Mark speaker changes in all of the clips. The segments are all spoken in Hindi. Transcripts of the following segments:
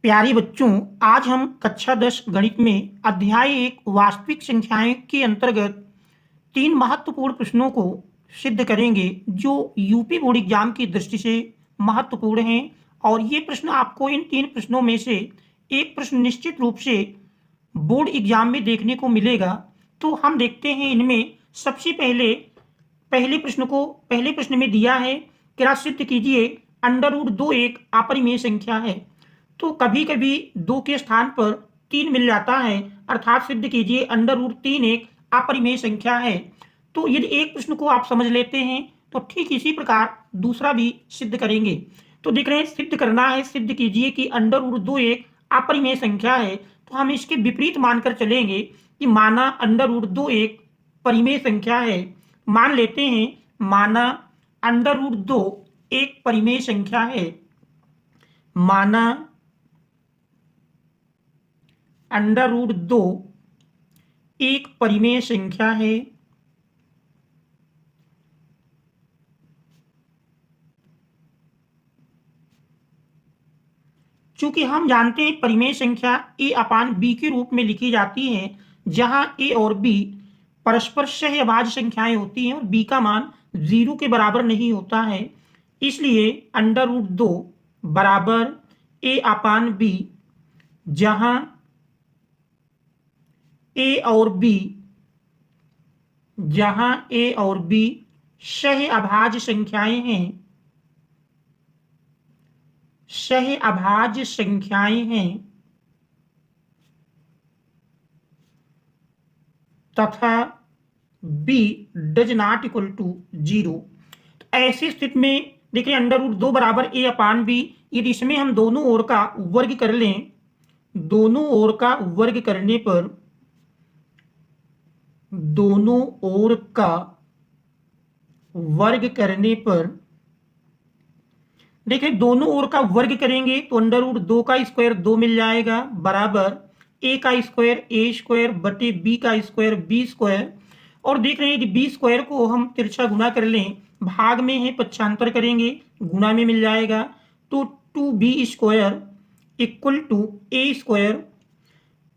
Speaker 1: प्यारे बच्चों, आज हम कक्षा 10 गणित में अध्याय 1 वास्तविक संख्याएं के अंतर्गत 3 महत्वपूर्ण प्रश्नों को सिद्ध करेंगे जो यूपी बोर्ड एग्जाम की दृष्टि से महत्वपूर्ण हैं। और ये प्रश्न आपको इन 3 प्रश्नों में से एक प्रश्न निश्चित रूप से बोर्ड एग्जाम में देखने को मिलेगा। तो हम देखते हैं इनमें सबसे पहले प्रश्न में दिया है कि सिद्ध कीजिए √2 एक अपरिमेय संख्या है। तो कभी कभी 2 के स्थान पर 3 मिल जाता है, अर्थात सिद्ध कीजिए √3 एक अपरिमेय संख्या है। तो यदि एक प्रश्न को आप समझ लेते हैं तो ठीक इसी प्रकार दूसरा भी सिद्ध करेंगे। तो देख रहे हैं, सिद्ध करना है, सिद्ध कीजिए कि √2 एक अपरिमेय संख्या है। तो हम इसके विपरीत मानकर चलेंगे कि माना √2 एक परिमेय संख्या है। मान लेते हैं माना √2 एक परिमेय संख्या है। माना √2 एक परिमेय संख्या है। चूंकि हम जानते हैं परिमेय संख्या a/b के रूप में लिखी जाती है, जहां a और b परस्पर सहअभाज्य संख्याएं होती हैं और b का मान 0 के बराबर नहीं होता है। इसलिए √2 बराबर a/b, जहां a और b सहअभाज्य संख्याएं हैं, तथा b does not equal to 0। ऐसी स्थिति में देखिए √2 बराबर a/b, यदि इसमें हम दोनों ओर का वर्ग कर लें, दोनों ओर का वर्ग करने पर देखिए दोनों ओर का वर्ग करेंगे तो √2 का स्क्वायर 2 मिल जाएगा, बराबर a का स्क्वायर a² बटे b का स्क्वायर b²। और देख रहे हैं कि b² को हम तिरछा गुना कर लें, भाग में है पक्षांतर करेंगे, गुणा में मिल जाएगा। तो 2b² इक्वल टू a²।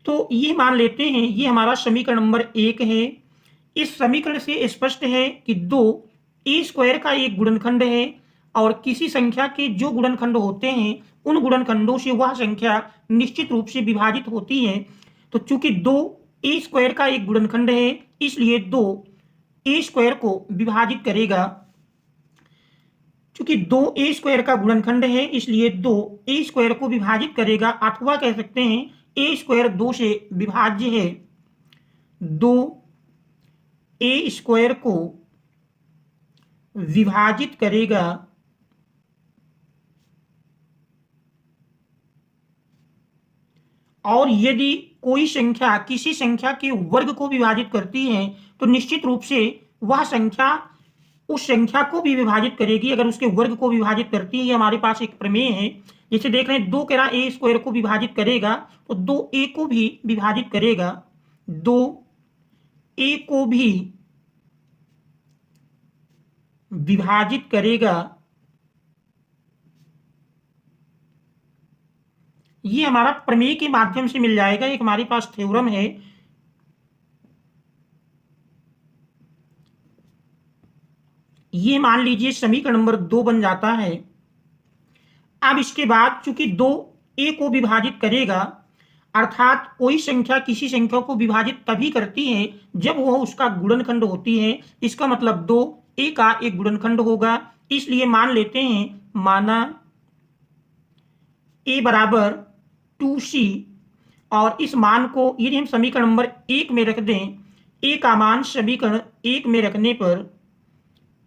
Speaker 1: तो ये मान लेते हैं ये हमारा समीकरण नंबर 1 है। इस समीकरण से स्पष्ट है कि 2 a² का एक गुणनखंड है और किसी संख्या के जो गुणनखंड होते हैं उन गुणनखंडों से वह संख्या निश्चित रूप से विभाजित होती है। तो चूंकि 2 a² का एक गुणनखंड है, इसलिए 2 a² को विभाजित करेगा। चूंकि 2 a² का गुणनखंड है, इसलिए 2 a² को विभाजित करेगा, अथवा कह सकते हैं a² 2 से विभाज्य है। 2 a² को विभाजित करेगा और यदि कोई संख्या किसी संख्या के वर्ग को विभाजित करती है तो निश्चित रूप से वह संख्या उस संख्या को भी विभाजित करेगी अगर उसके वर्ग को विभाजित करती है। हमारे पास एक प्रमेय है, जैसे देख रहे हैं 2 कह a² को विभाजित करेगा तो 2a को भी विभाजित करेगा, 2a को भी विभाजित करेगा। ये हमारा प्रमेय के माध्यम से मिल जाएगा, एक हमारे पास थ्योरम है। ये मान लीजिए समीकरण नंबर 2 बन जाता है। अब इसके बाद चूंकि 2 a को विभाजित करेगा, अर्थात कोई संख्या किसी संख्या को विभाजित तभी करती है जब वह उसका गुणनखंड होती है। इसका मतलब 2 a का एक गुणनखंड होगा। इसलिए मान लेते हैं माना a बराबर 2c, और इस मान को यदि हम समीकरण नंबर 1 में रख दें, a का मान समीकरण 1 में रखने पर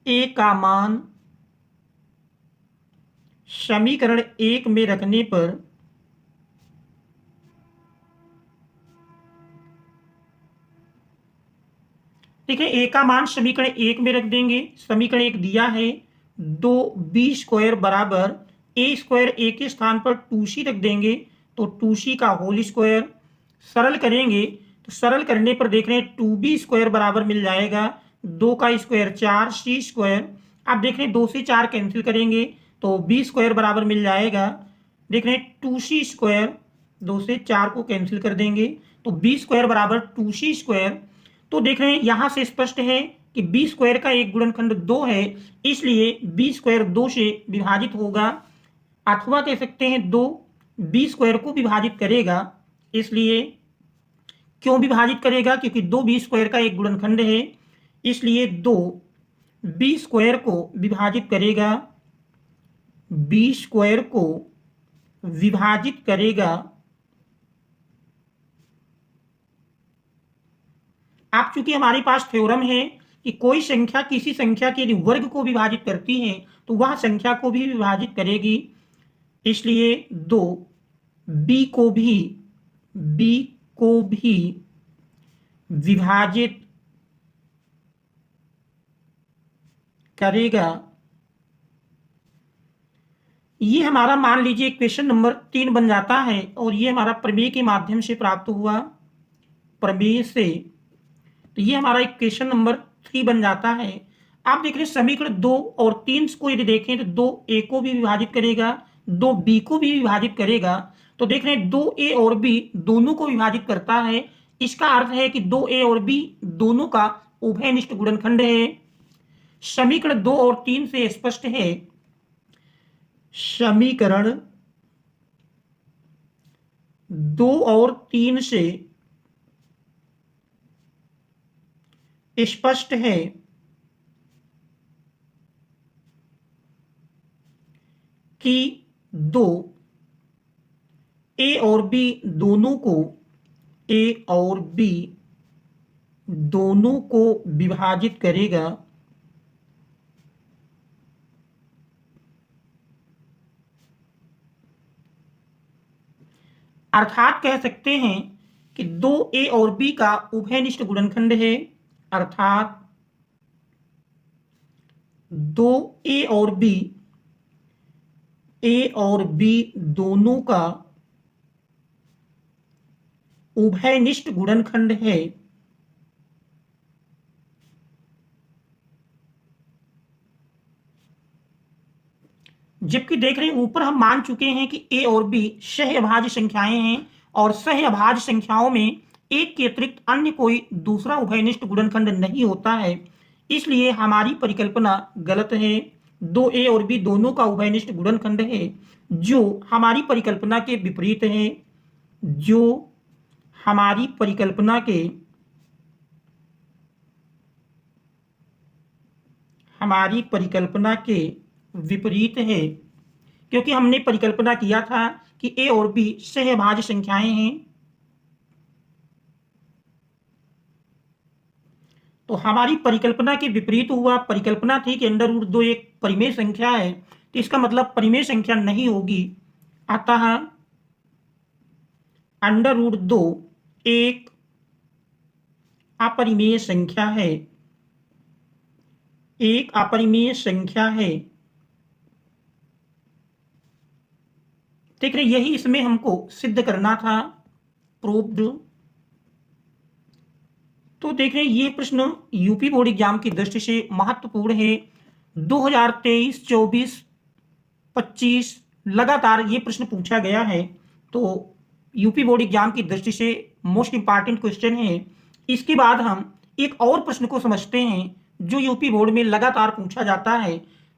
Speaker 1: ठीक है, a का मान समीकरण 1 में रख देंगे। समीकरण 1 दिया है 2b² बराबर a² a के स्थान पर 2c रख देंगे तो 2c का होल स्क्वायर। सरल करेंगे तो सरल करने पर देख रहे हैं 2b² बराबर मिल जाएगा 2 का स्क्वायर 4 c²। अब देख रहे हैं 2 से 4 कैंसिल करेंगे तो b² बराबर मिल जाएगा देख रहे हैं 2c², 2 से 4 को कैंसिल कर देंगे तो b² बराबर 2c²। तो देख रहे हैं यहां से स्पष्ट है कि b² का एक गुणनखंड 2 है, इसलिए b² 2 से विभाजित होगा, अथवा कह सकते हैं 2 b² को विभाजित करेगा। इसलिए क्यों विभाजित करेगा? क्योंकि 2 b² का एक गुणनखंड है, इसलिए 2 b² को विभाजित करेगा, b² को विभाजित करेगा। अब चूंकि हमारे पास थ्योरम है कि कोई संख्या किसी संख्या के यदि वर्ग को विभाजित करती है तो वह संख्या को भी विभाजित करेगी, इसलिए 2 b को भी विभाजित करेगा। ये हमारा मान लीजिए क्वेश्चन नंबर 3 बन जाता है और ये हमारा प्रमेय के माध्यम से प्राप्त हुआ, प्रमेय से। तो ये हमारा क्वेश्चन नंबर 3 बन जाता है। आप देख रहे हैं समीकरण 2 और 3 को यदि देखें तो 2a को भी विभाजित करेगा, 2b को भी विभाजित करेगा। तो देख रहे हैं 2a और b दोनों को विभाजित करता है, इसका अर्थ है कि 2a और b दोनों का उभयनिष्ठ गुणनखंड है। समीकरण 2 और 3 से स्पष्ट है, समीकरण 2 और 3 से स्पष्ट है कि 2 a और b दोनों को विभाजित करेगा। अर्थात कह सकते हैं कि 2a और b का उभयनिष्ठ गुणनखंड है, अर्थात 2a और b दोनों का उभयनिष्ठ गुणनखंड है। जबकि देख रहे हैं ऊपर हम मान चुके हैं कि a और b सहअभाज्य संख्याएं हैं और सहअभाज्य संख्याओं में एक के अतिरिक्त अन्य कोई दूसरा उभयनिष्ठ गुणनखंड नहीं होता है, इसलिए हमारी परिकल्पना गलत है। 2a और b दोनों का उभयनिष्ठ गुणनखंड है, जो हमारी परिकल्पना के विपरीत है, जो हमारी परिकल्पना के विपरीत है, क्योंकि हमने परिकल्पना किया था कि a और b सहअभाज्य संख्याएं हैं। तो हमारी परिकल्पना के विपरीत हुआ। परिकल्पना थी कि √2 एक परिमेय संख्या है, तो इसका मतलब परिमेय संख्या नहीं होगी, अतः √2 एक अपरिमेय संख्या है, एक अपरिमेय संख्या है। देख रहे यही इसमें हमको सिद्ध करना था, प्रूव्ड। तो देख रहे हैं ये प्रश्न यूपी बोर्ड एग्जाम की दृष्टि से महत्वपूर्ण है। 2023, 24, 25 लगातार ये प्रश्न पूछा गया है, तो यूपी बोर्ड एग्जाम की दृष्टि से मोस्ट इंपॉर्टेंट क्वेश्चन है। इसके बाद हम एक और प्रश्न को समझते हैं जो यूपी बोर्ड में लगातार पूछा जाता है।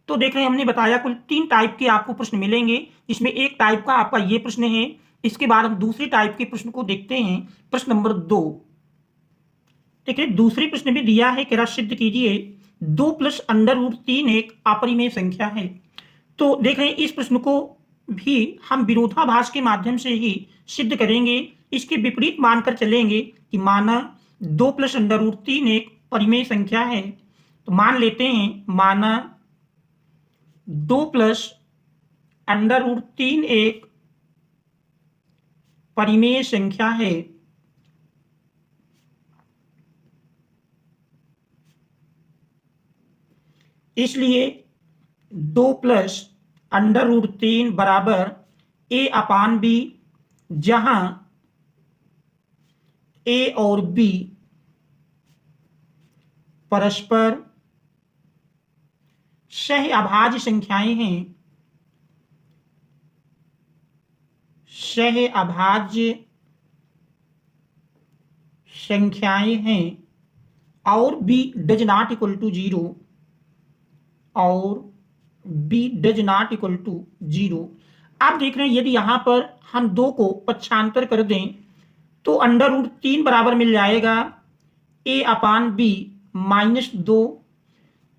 Speaker 1: तो देख रहे हैं हमने बताया कुल 3 टाइप के आपको प्रश्न मिलेंगे, जिसमें एक टाइप का आपका ये प्रश्न है। इसके बाद हम दूसरी टाइप के प्रश्न को देखते हैं, प्रश्न नंबर 2। देखिए दूसरे प्रश्न में दिया है कि सिद्ध कीजिए 2 + √3 एक अपरिमेय संख्या है। तो देख रहे हैं इस प्रश्न को भी हम विरोधाभास के माध्यम से ही सिद्ध करेंगे। इसके विपरीत मानकर चलेंगे कि माना 2 + √3 एक परिमेय संख्या है। तो मान लेते हैं माना 2 + √3 एक परिमेय संख्या है। इसलिए 2 + √3 बराबर a/b, जहां a और b परस्पर सहअभाज्य संख्याएं हैं। सह अभाज्य संख्याएं हैं और b does not equal to 0 और b does not equal to 0। आप देख रहे हैं यदि यहां पर हम 2 को पक्षांतर कर दें तो अंडर रूट 3 बराबर मिल जाएगा a अपान बी -2।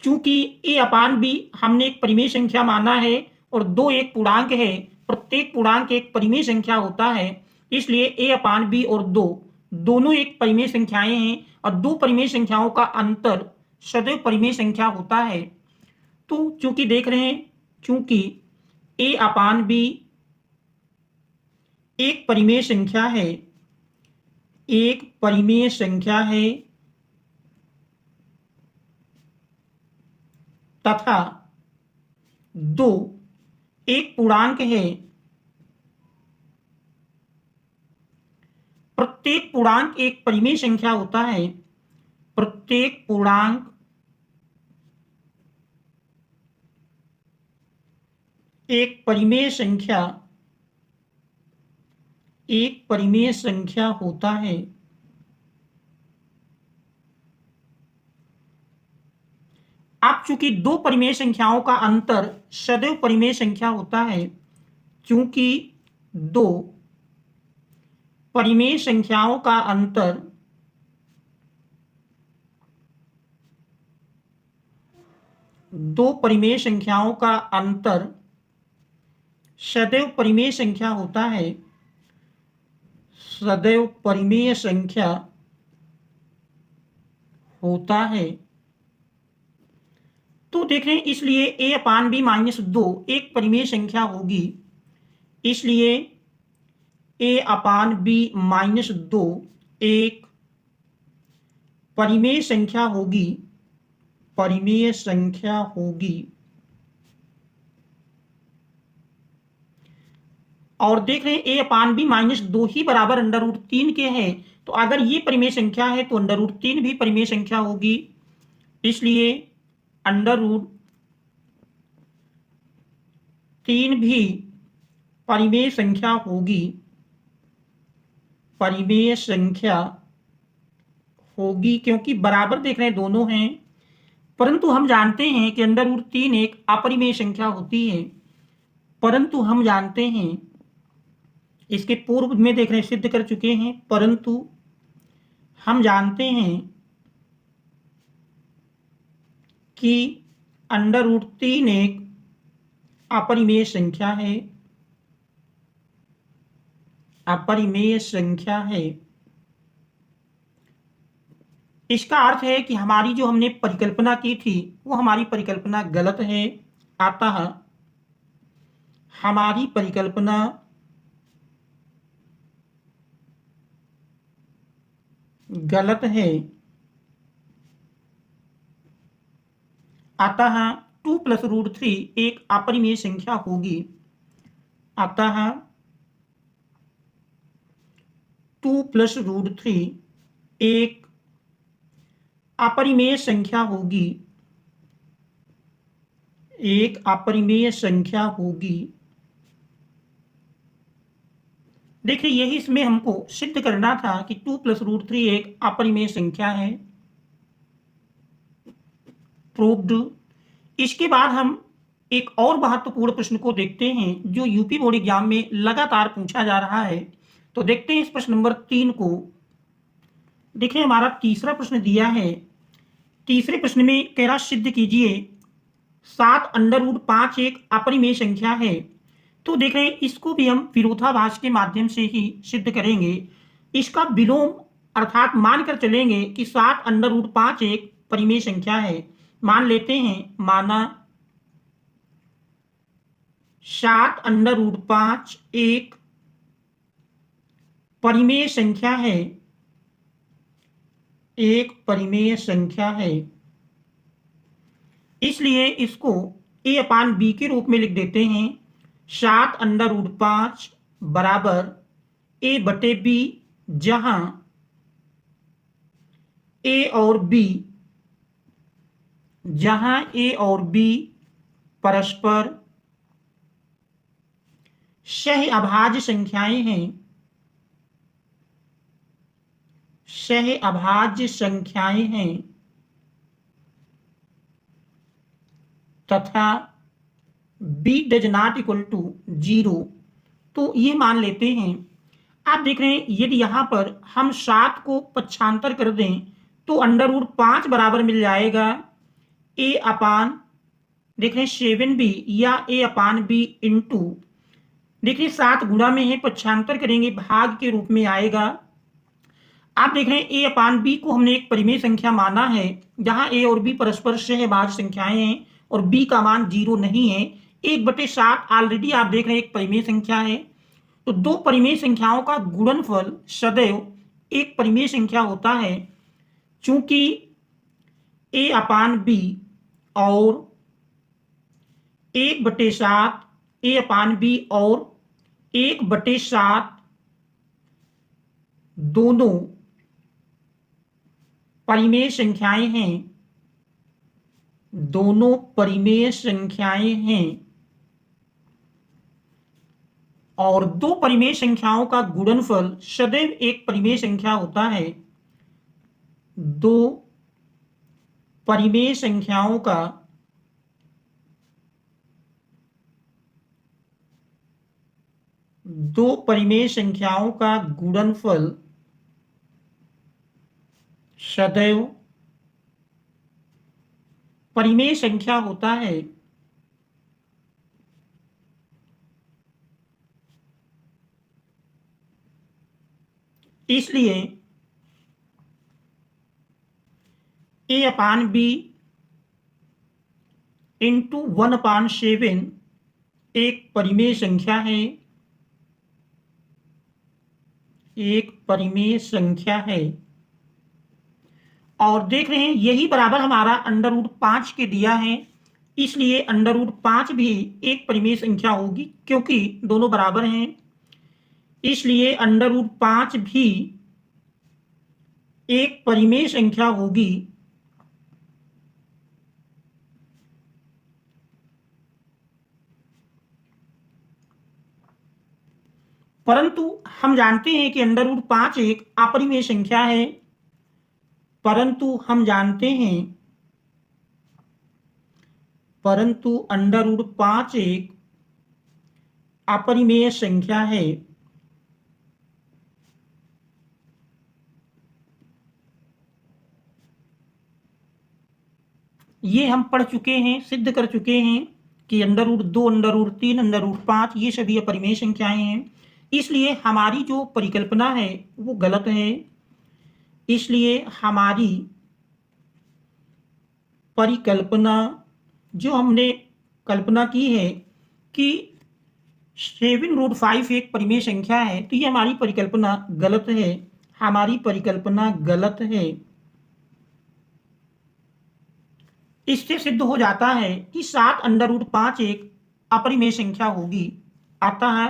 Speaker 1: चूंकि a अपान बी हमने एक परिमेय संख्या माना है और 2 एक पूर्णांक है, प्रत्येक पूर्णांक एक परिमेय संख्या होता है, इसलिए a अपान बी और 2 दोनों एक परिमेय संख्याएं हैं और 2 परिमेय संख्याओं का अंतर सदैव परिमेय संख्या होता है। तो चूंकि देख रहे हैं, चूंकि a अपान बी एक परिमेय संख्या है, एक परिमेय संख्या है तथा 2 एक पूर्णांक है, प्रत्येक पूर्णांक एक परिमेय संख्या होता है, प्रत्येक पूर्णांक एक परिमेय संख्या होता है। अब चूंकि 2 परिमेय संख्याओं का अंतर सदैव परिमेय संख्या होता है, चूंकि 2 परिमेय संख्याओं का अंतर सदैव परिमेय संख्या होता है, सदैव परिमेय संख्या होता है। तो देख रहे हैं, इसलिए a अपान बी -2 एक परिमेय संख्या होगी, इसलिए a अपान बी -2 एक परिमेय संख्या होगी, परिमेय संख्या होगी। और देख रहे हैं a अपान बी -2 ही बराबर अंडर रूट 3 के है, तो अगर ये परिमेय संख्या है तो अंडर रूट 3 भी परिमेय संख्या होगी, इसलिए अंडर रूट 3 भी परिमेय संख्या होगी, परिमेय संख्या होगी, क्योंकि बराबर देख रहे हैं दोनों हैं। परंतु हम जानते हैं कि अंडर रूट 3 एक अपरिमेय संख्या होती है, परंतु हम जानते हैं, इसके पूर्व में देख रहे हैं सिद्ध कर चुके हैं, परंतु हम जानते हैं कि अंडर रूट 3 एक अपरिमेय संख्या है, अपरिमेय संख्या है। इसका अर्थ है कि हमारी जो हमने परिकल्पना की थी वो हमारी परिकल्पना गलत है, अतः हमारी परिकल्पना गलत है, अतः 2 + √3 एक अपरिमेय संख्या होगी, अतः 2 + √3 एक अपरिमेय संख्या होगी, एक अपरिमेय संख्या होगी। देखिए यही इसमें हमको सिद्ध करना था कि 2 + √3 एक अपरिमेय संख्या है, प्रूव्ड। इसके बाद हम एक और महत्वपूर्ण प्रश्न को देखते हैं जो यूपी बोर्ड एग्जाम में लगातार पूछा जा रहा है। तो देखते हैं इस प्रश्न नंबर 3 को। देखिए हमारा तीसरा प्रश्न दिया है, तीसरे प्रश्न में कह रहा सिद्ध कीजिए 7 अंडर रूट 5 एक अपरिमेय संख्या है। तो देख रहे हैं इसको भी हम विरोधाभास के माध्यम से ही सिद्ध करेंगे। इसका विलोम अर्थात मानकर चलेंगे कि 7 अंडर रूट 5 एक परिमेय संख्या है। मान लेते हैं, माना 7 अंडर रूट 5 एक परिमेय संख्या है, एक परिमेय संख्या है, इसलिए इसको a अपान बी के रूप में लिख देते हैं। 7 अंडर रूट 5 बराबर a बटे b, जहां a और b परस्पर सह अभाज्य संख्याएं हैं, सह अभाज्य संख्याएं हैं तथा b does not equal to 0, तो ये मान लेते हैं। आप देख रहे हैं यदि यहां पर हम 7 को पक्षांतर कर दें तो अंडर रूट 5 बराबर मिल जाएगा a अपान देख रहे हैं 7b या a अपान b इंटू देखिए 7 गुणा में है, पक्षांतर करेंगे भाग के रूप में आएगा। आप देख रहे हैं a अपान b को हमने एक परिमेय संख्या माना है, जहां a और b परस्पर सहभाज्य संख्याएं हैं और b का मान 0 नहीं है। 1/7 ऑलरेडी आप देख रहे हैं एक परिमेय संख्या है, तो दो परिमेय संख्याओं का गुणनफल सदैव एक परिमेय संख्या होता है। चूंकि a अपान b और 1/7 a अपान b और 1/7 दोनों परिमेय संख्याएं हैं, दोनों परिमेय संख्याएं हैं और दो परिमेय संख्याओं का गुणनफल सदैव एक परिमेय संख्या होता है। दो परिमेय संख्याओं का गुणनफल सदैव परिमेय संख्या होता है। इसलिए a अपान b इंटू 1/7 एक परिमेय संख्या है, एक परिमेय संख्या है। और देख रहे हैं यही बराबर हमारा अंडर रूट 5 के दिया है, इसलिए अंडर रूट 5 भी एक परिमेय संख्या होगी क्योंकि दोनों बराबर हैं, इसलिए अंडर रूट 5 भी एक परिमेय संख्या होगी। परंतु हम जानते हैं कि अंडर रूट 5 एक अपरिमेय संख्या है, परंतु अंडर रूट 5 एक अपरिमेय संख्या है। ये हम पढ़ चुके हैं, सिद्ध कर चुके हैं कि under root 2, under root 3, under root 5 ये सभी अपरिमेय संख्याएं हैं। इसलिए हमारी जो परिकल्पना है वो गलत है। इसलिए हमारी परिकल्पना जो हमने कल्पना की है कि 7√5 एक परिमेय संख्या है, तो ये हमारी परिकल्पना गलत है, हमारी परिकल्पना गलत है। इससे सिद्ध हो जाता है कि 7√5 एक अपरिमेय संख्या होगी। आता है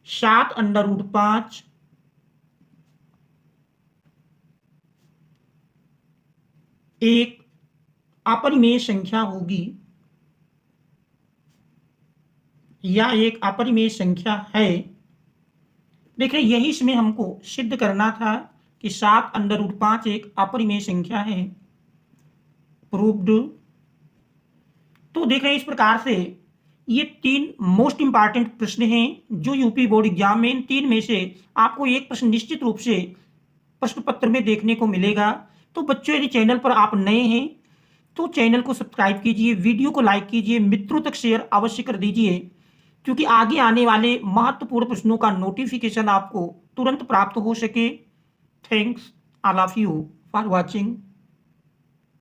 Speaker 1: 7√5 एक अपरिमेय संख्या होगी या एक अपरिमेय संख्या है। देखिए यही इसमें हमको सिद्ध करना था कि 7√5 एक अपरिमेय संख्या है। प्रूव्ड। तो देख रहे हैं इस प्रकार से ये 3 मोस्ट इंपॉर्टेंट प्रश्न हैं जो यूपी बोर्ड एग्जाम में, इन 3 में से आपको एक प्रश्न निश्चित रूप से प्रश्न पत्र में देखने को मिलेगा। तो बच्चों यदि चैनल पर आप नए हैं तो चैनल को सब्सक्राइब कीजिए, वीडियो को लाइक कीजिए, मित्रों तक शेयर अवश्य कर दीजिए, क्योंकि आगे आने वाले महत्वपूर्ण प्रश्नों का नोटिफिकेशन आपको तुरंत प्राप्त हो सके। Thanks all of you for watching.